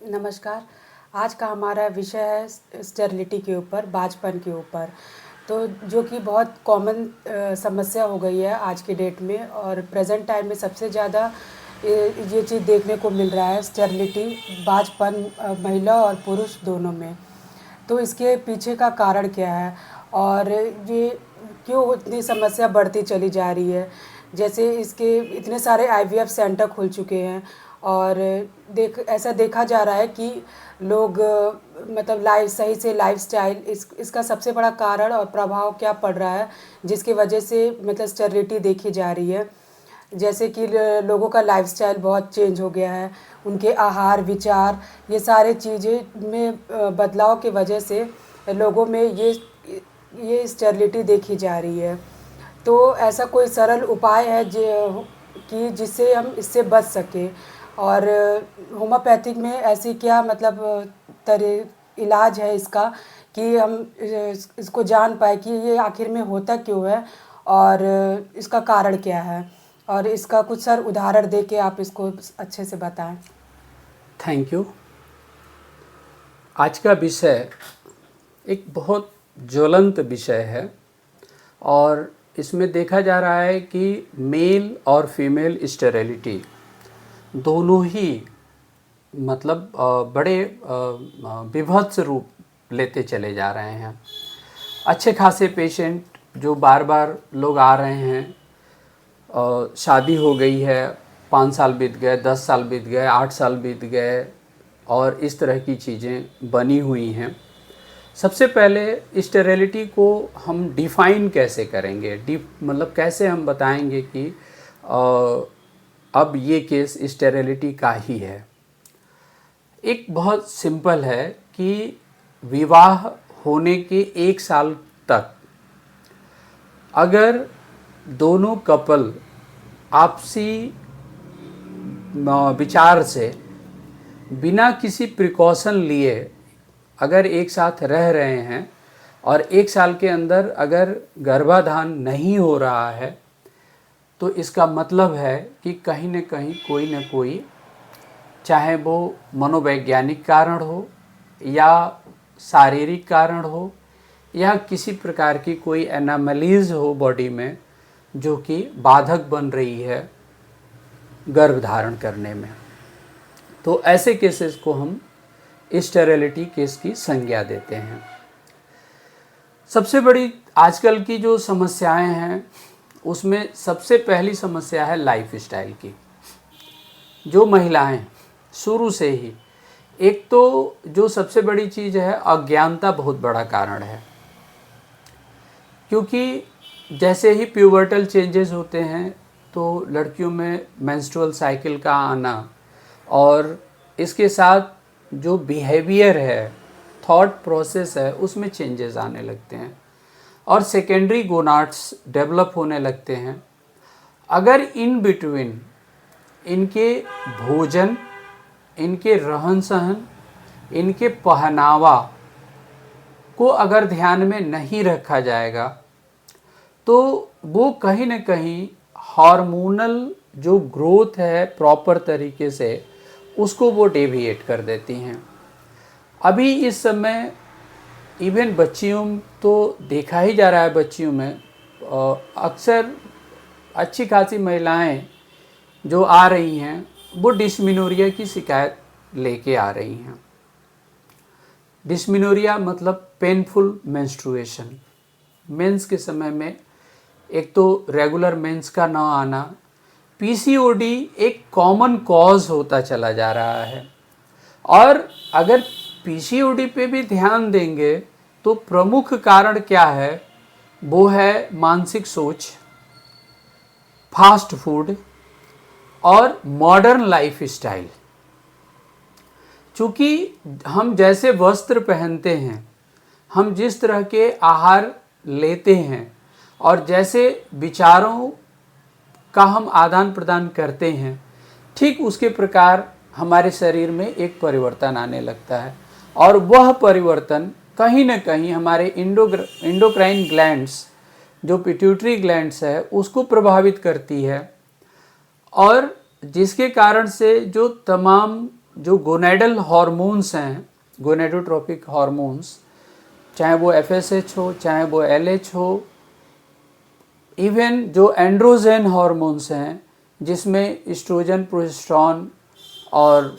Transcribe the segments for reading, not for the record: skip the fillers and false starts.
नमस्कार। आज का हमारा विषय है स्टेरिलिटी के ऊपर, बांझपन के ऊपर। तो जो कि बहुत कॉमन समस्या हो गई है आज की डेट में, और प्रेज़ेंट टाइम में सबसे ज़्यादा ये चीज़ देखने को मिल रहा है, स्टेरिलिटी, बांझपन, महिला और पुरुष दोनों में। तो इसके पीछे का कारण क्या है और ये क्यों इतनी समस्या बढ़ती चली जा रही है? जैसे इसके इतने सारे आईवीएफ सेंटर खुल चुके हैं, और ऐसा देखा जा रहा है कि लोग मतलब सही से लाइफ़स्टाइल, इसका सबसे बड़ा कारण और प्रभाव क्या पड़ रहा है जिसकी वजह से मतलब स्टेरिलिटी देखी जा रही है। जैसे कि लोगों का लाइफ़स्टाइल बहुत चेंज हो गया है, उनके आहार, विचार, ये सारे चीज़ें में बदलाव की वजह से लोगों में ये स्टेरिलिटी देखी जा रही है। तो ऐसा कोई सरल उपाय है कि जिससे हम इससे बच सकें? और होम्योपैथिक में ऐसी क्या मतलब इलाज है इसका कि हम इसको जान पाए कि ये आखिर में होता क्यों है और इसका कारण क्या है? और इसका कुछ सर उदाहरण दे के आप इसको अच्छे से बताएं। Thank you. आज का विषय एक बहुत ज्वलंत विषय है और इसमें देखा जा रहा है कि मेल और फीमेल स्टेरिलिटी दोनों ही मतलब बड़े विभत्स रूप लेते चले जा रहे हैं। अच्छे खासे पेशेंट जो बार बार लोग आ रहे हैं, शादी हो गई है, 5 साल बीत गए, 10 साल बीत गए, 8 साल बीत गए और इस तरह की चीज़ें बनी हुई हैं। सबसे पहले स्टेरिलिटी को हम डिफ़ाइन कैसे करेंगे, मतलब कैसे हम बताएंगे कि अब ये केस स्टेरिलिटी का ही है। एक बहुत सिंपल है कि विवाह होने के 1 साल तक अगर दोनों कपल आपसी विचार से बिना किसी प्रिकॉशन लिए अगर एक साथ रह रहे हैं और 1 साल के अंदर अगर गर्भाधान नहीं हो रहा है, तो इसका मतलब है कि कहीं न कहीं कोई न कोई, चाहे वो मनोवैज्ञानिक कारण हो या शारीरिक कारण हो या किसी प्रकार की कोई एनामलीज हो बॉडी में, जो कि बाधक बन रही है गर्भधारण करने में। तो ऐसे केसेस को हम स्टेरिलिटी केस की संज्ञा देते हैं। सबसे बड़ी आजकल की जो समस्याएं हैं उसमें सबसे पहली समस्या है लाइफस्टाइल की। जो महिलाएं शुरू से ही, एक तो जो सबसे बड़ी चीज़ है, अज्ञानता बहुत बड़ा कारण है, क्योंकि जैसे ही प्यूबर्टल चेंजेस होते हैं तो लड़कियों में मेंस्ट्रुअल साइकिल का आना और इसके साथ जो बिहेवियर है, थॉट प्रोसेस है, उसमें चेंजेस आने लगते हैं और सेकेंडरी गोनाड्स डेवलप होने लगते हैं। अगर इन बिटवीन इनके भोजन, इनके रहन सहन, इनके पहनावा को अगर ध्यान में नहीं रखा जाएगा तो वो कहीं न कहीं हार्मोनल जो ग्रोथ है प्रॉपर तरीके से, उसको वो डेविएट कर देती हैं। अभी इस समय इवन बच्चियों तो देखा ही जा रहा है, बच्चियों में अक्सर अच्छी खासी महिलाएं जो आ रही हैं वो डिस्मेनोरिया की शिकायत लेके आ रही हैं। डिस्मेनोरिया मतलब पेनफुल मेंस्ट्रुएशन। मेंस के समय में एक तो रेगुलर मेंस का ना आना, पीसीओडी एक कॉमन कॉज होता चला जा रहा है। और अगर पीसीओडी पे भी ध्यान देंगे तो प्रमुख कारण क्या है, वो है मानसिक सोच, फास्ट फूड और मॉडर्न लाइफ स्टाइल। चूँकि हम जैसे वस्त्र पहनते हैं, हम जिस तरह के आहार लेते हैं और जैसे विचारों का हम आदान प्रदान करते हैं, ठीक उसके प्रकार हमारे शरीर में एक परिवर्तन आने लगता है और वह परिवर्तन कहीं न कहीं हमारे इंडोक्राइन ग्लैंड्स, जो पिट्यूटरी ग्लैंड्स है, उसको प्रभावित करती है और जिसके कारण से जो तमाम जो गोनेडल हार्मोन्स हैं, गोनेडोट्रोपिक हार्मोन्स, चाहे वो FSH हो, चाहे वो LH हो, इवन जो एंड्रोजन हार्मोन्स हैं जिसमें एस्ट्रोजन, प्रोजेस्टेरॉन और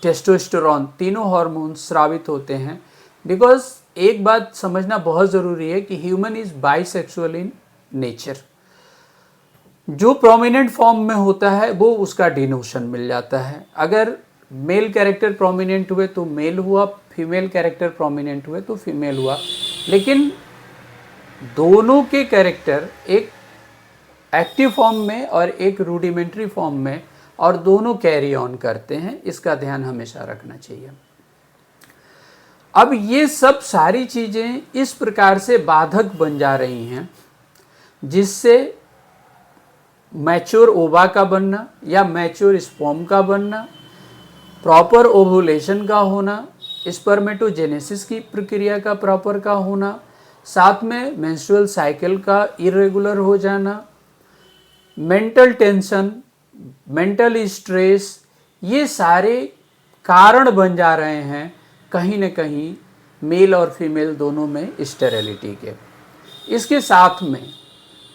टेस्टोस्टेरोन तीनों हार्मोन्स स्रावित होते हैं। बिकॉज एक बात समझना बहुत ज़रूरी है कि human is bisexual in nature. जो प्रोमिनेंट फॉर्म में होता है वो उसका डिनोशन मिल जाता है। अगर मेल कैरेक्टर प्रोमिनेंट हुए तो मेल हुआ, फीमेल कैरेक्टर प्रोमिनेंट हुए तो फीमेल हुआ। लेकिन दोनों के कैरेक्टर, एक एक्टिव फॉर्म में और एक रूडिमेंट्री फॉर्म में, और दोनों कैरी ऑन करते हैं, इसका ध्यान हमेशा रखना चाहिए। अब ये सब सारी चीज़ें इस प्रकार से बाधक बन जा रही हैं जिससे मैच्योर ओवा का बनना या मैच्योर स्पर्म का बनना, प्रॉपर ओवुलेशन का होना, स्पर्मेटोजेनेसिस की प्रक्रिया का प्रॉपर का होना, साथ में मेंस्ट्रुअल साइकिल का इरेगुलर हो जाना, मेंटल टेंशन, मेंटल स्ट्रेस, ये सारे कारण बन जा रहे हैं कहीं न कहीं मेल और फीमेल दोनों में स्टेरिलिटी के। इसके साथ में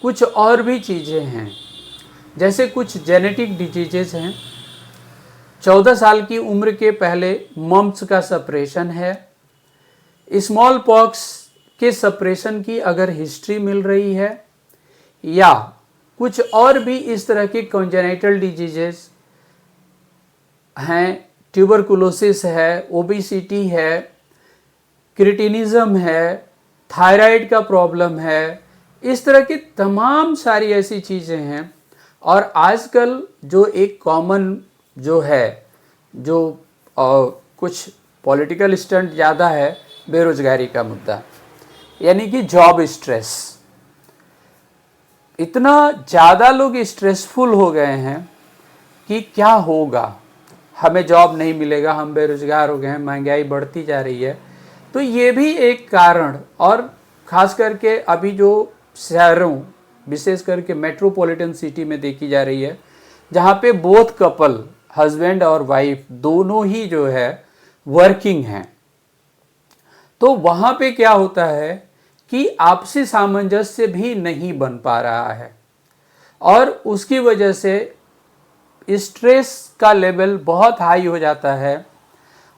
कुछ और भी चीज़ें हैं, जैसे कुछ जेनेटिक डिजीजेस हैं। 14 साल की उम्र के पहले मम्प्स का सप्रेशन है। स्मॉल पॉक्स के सप्रेशन की अगर हिस्ट्री मिल रही है, या कुछ और भी इस तरह के कॉन्जेनिटल डिजीजेस हैं, ट्यूबरकुलोसिस है, ओबेसिटी है, क्रिटिनिज्म है, थायराइड का प्रॉब्लम है, इस तरह की तमाम सारी ऐसी चीज़ें हैं। और आजकल जो एक कॉमन जो है, जो कुछ पॉलिटिकल स्टंट ज़्यादा है, बेरोजगारी का मुद्दा, यानी कि जॉब स्ट्रेस। इतना ज़्यादा लोग स्ट्रेसफुल हो गए हैं कि क्या होगा, हमें जॉब नहीं मिलेगा, हम बेरोजगार हो गए हैं, महंगाई बढ़ती जा रही है। तो ये भी एक कारण, और ख़ास करके अभी जो शहरों, विशेष करके मेट्रोपॉलिटन सिटी में देखी जा रही है, जहाँ पे बोथ कपल, हस्बैंड और वाइफ दोनों ही जो है वर्किंग हैं, तो वहाँ पे क्या होता है कि आपसी सामंजस्य भी नहीं बन पा रहा है, और उसकी वजह से स्ट्रेस का लेवल बहुत हाई हो जाता है,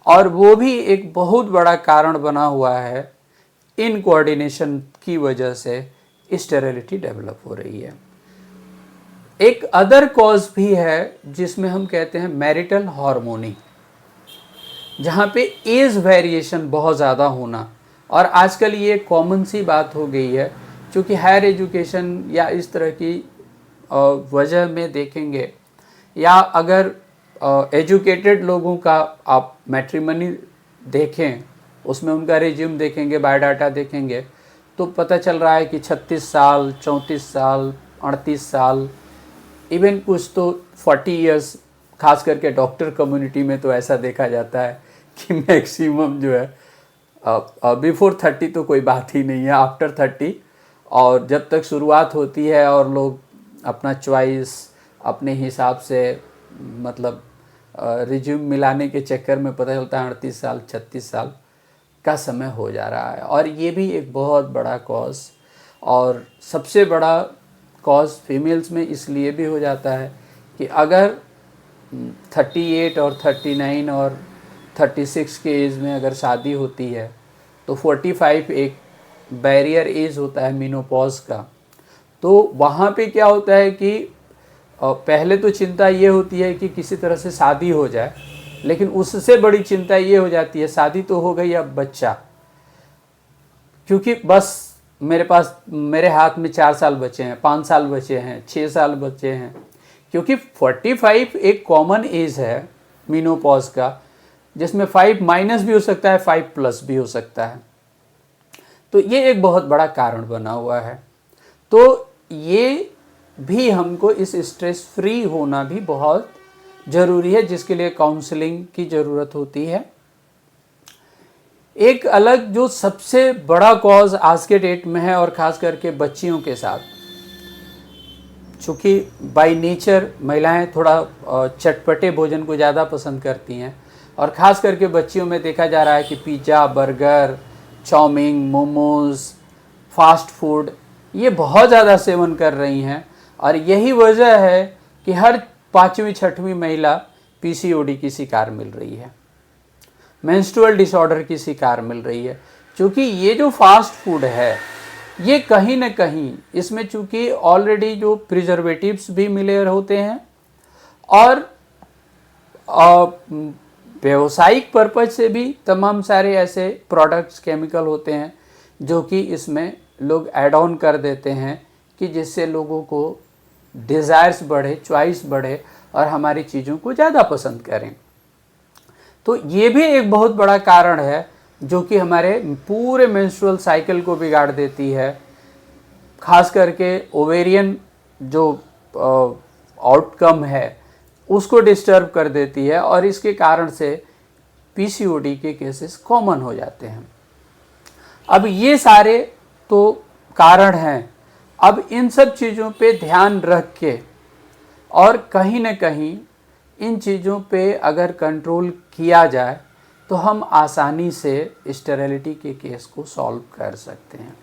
और वो भी एक बहुत बड़ा कारण बना हुआ है। इन कोऑर्डिनेशन की वजह से स्टेरिलिटी डेवलप हो रही है। एक अदर कॉज भी है जिसमें हम कहते हैं मैरिटल हार्मोनी, जहाँ पे एज वेरिएशन बहुत ज़्यादा होना। और आजकल ये कॉमन सी बात हो गई है, क्योंकि हायर एजुकेशन या इस तरह की वजह में देखेंगे, या अगर एजुकेटेड लोगों का आप मैट्रिमनी देखें, उसमें उनका रिज्यूम देखेंगे, बायोडाटा देखेंगे, तो पता चल रहा है कि 36 साल, 34 साल, 38 साल, इवन कुछ तो 40 इयर्स। खास करके डॉक्टर कम्युनिटी में तो ऐसा देखा जाता है कि मैक्सिमम जो है बिफोर 30 तो कोई बात ही नहीं है, आफ्टर 30, और जब तक शुरुआत होती है और लोग अपना चॉइस अपने हिसाब से, मतलब रिज्यूम मिलाने के चक्कर में पता चलता है 38 साल 36 साल का समय हो जा रहा है। और ये भी एक बहुत बड़ा कॉज, और सबसे बड़ा कॉज फीमेल्स में इसलिए भी हो जाता है कि अगर 38 और 39 और 36 के एज में अगर शादी होती है, तो 45 एक बैरियर एज होता है मीनोपॉज का। तो वहाँ पे क्या होता है कि पहले तो चिंता ये होती है कि किसी तरह से शादी हो जाए, लेकिन उससे बड़ी चिंता ये हो जाती है शादी तो हो गई, अब बच्चा, क्योंकि बस मेरे हाथ में 4 साल बचे हैं, 5 साल बचे हैं, 6 साल बचे हैं। क्योंकि 45 एक कॉमन एज है मीनोपॉज का, जिसमें 5 माइनस भी हो सकता है, 5 प्लस भी हो सकता है। तो ये एक बहुत बड़ा कारण बना हुआ है। तो ये भी हमको इस स्ट्रेस फ्री होना भी बहुत ज़रूरी है, जिसके लिए काउंसलिंग की ज़रूरत होती है। एक अलग जो सबसे बड़ा कॉज आज के डेट में है, और ख़ास करके बच्चियों के साथ, चूँकि बाय नेचर महिलाएं थोड़ा चटपटे भोजन को ज़्यादा पसंद करती हैं, और ख़ास करके बच्चियों में देखा जा रहा है कि pizza, burger, chow mein, momos, fast food ये बहुत ज़्यादा सेवन कर रही हैं। और यही वजह है कि हर 5वीं 6वीं महिला पीसीओडी की शिकार मिल रही है, मेंस्ट्रुअल डिसऑर्डर की शिकार मिल रही है। क्योंकि ये जो फास्ट फूड है ये कहीं ना कहीं इसमें चूँकि ऑलरेडी जो प्रिजर्वेटिव्स भी मिले होते हैं, और व्यावसायिक पर्पज से भी तमाम सारे ऐसे प्रोडक्ट्स केमिकल होते हैं जो कि इसमें लोग ऐड ऑन कर देते हैं कि जिससे लोगों को डिज़ायर्स बढ़े, चॉइस बढ़े और हमारी चीज़ों को ज़्यादा पसंद करें। तो ये भी एक बहुत बड़ा कारण है जो कि हमारे पूरे मेंस्ट्रुअल साइकिल को बिगाड़ देती है, खास करके ओवेरियन जो आउटकम है उसको डिस्टर्ब कर देती है, और इसके कारण से पीसीओडी के केसेस कॉमन हो जाते हैं। अब ये सारे तो कारण हैं। अब इन सब चीज़ों पे ध्यान रख के और कहीं न कहीं इन चीज़ों पे अगर कंट्रोल किया जाए तो हम आसानी से स्टेरिलिटी के केस को सॉल्व कर सकते हैं।